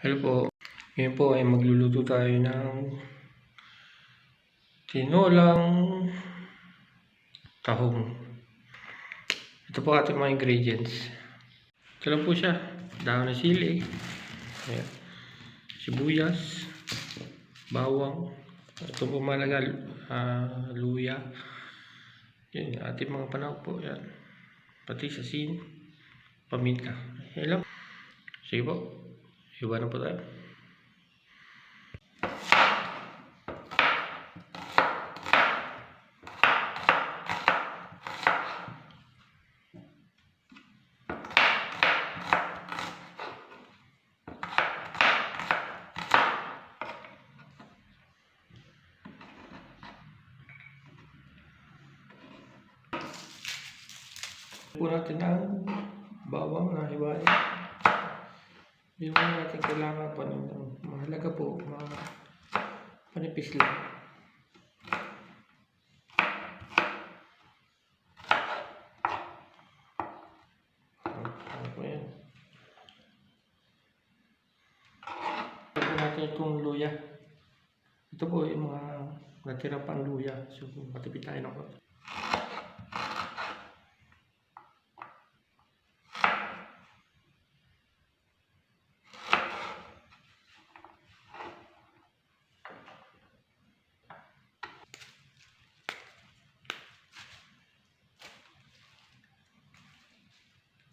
Hello po. Ngayon po ay magluluto tayo ng tinolang tahong. Ito po ating mga ingredients. Ito lang po siya. Dahon ng sili, ayan, sibuyas, bawang, ito po malaga, luya. Yan, ating mga panahon po. Yan. Pati asin, paminta. Yan lang. Sige po. Iba na po tayo. Po natin ang bawang na hiwain. Yung natin kailangan pa ng mahalaga po, panipis lang. Ano po yan? Ito po natin itong luya. Ito po yung mga natira pang luya. So, matipid tayo ng konti.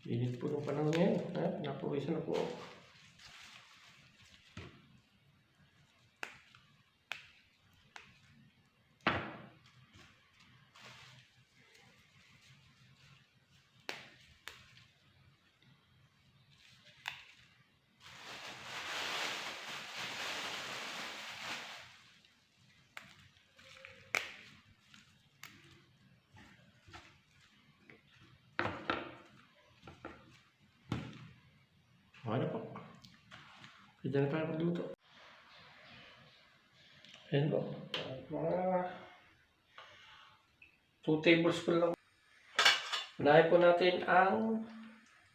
Init po ng panahon ngayon. Napawisan na po ako. Okay na po. Pwede na tayo magluto. Ayan po. Mga 2 tablespoon lang. Unahin po natin ang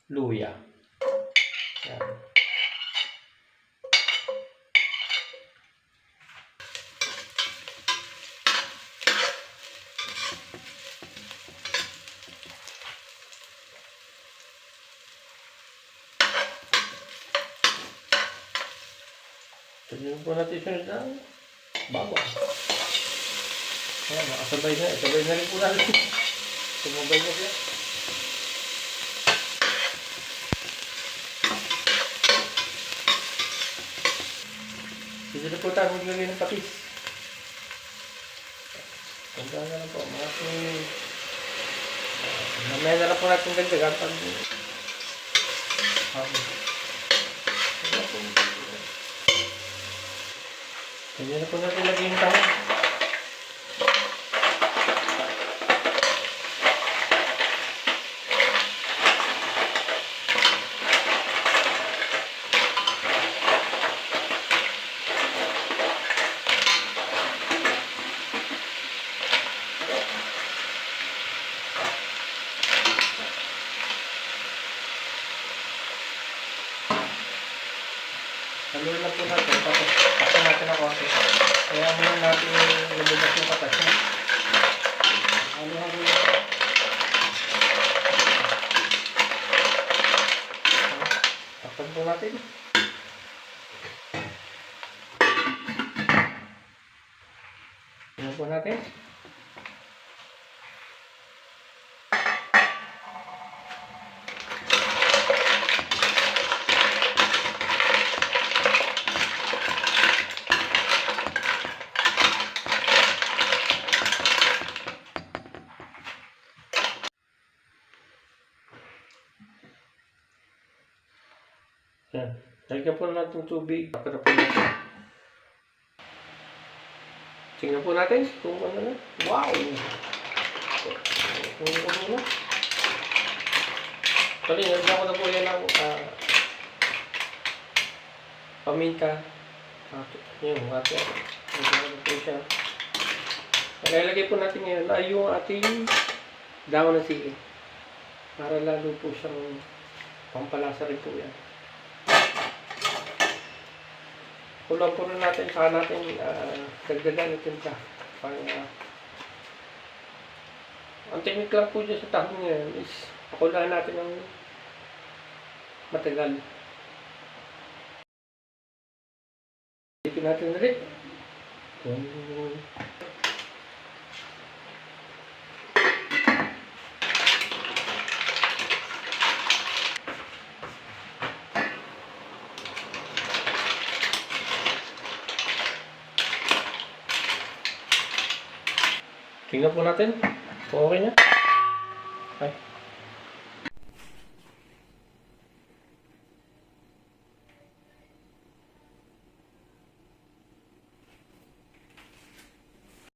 luya. Ayan. Sabihin po natin siya ng bawang. Ayan, nakasabay na. Sabay na rin po natin. Sumabay na siya. Pwede na po tayo maglagay ng patis. Ganda na lang po. Mamaya na lang po natin dagdagan pag pwede na po natin lagay yung tahong. Haluin lang po natin, tapos paksa natin ang konti. Kaya muna natin lumabas yung katas niya. Halo-halo lang. Takpan po natin. Tingnan po natin. Yan. Lagyan po natin tubig. Takpan po natin. Tingnan po natin kung ano na. Wow! Kung ano na. Actually, nagdala ko na po yan ng paminta. Yung ate. Nagdala ko po siya. Ilalagay po natin ngayon ay yung ating dahon ng sili. Para lalo po siyang pampalasa rin po yan. kulang po rin natin, saka natin dagdagan ng timpla. Para, ang technique lang po dyan sa tahong ngayon is pakulahan natin ng matagal. Ipin natin ulit. Tingnan po natin kung okay na. Okay.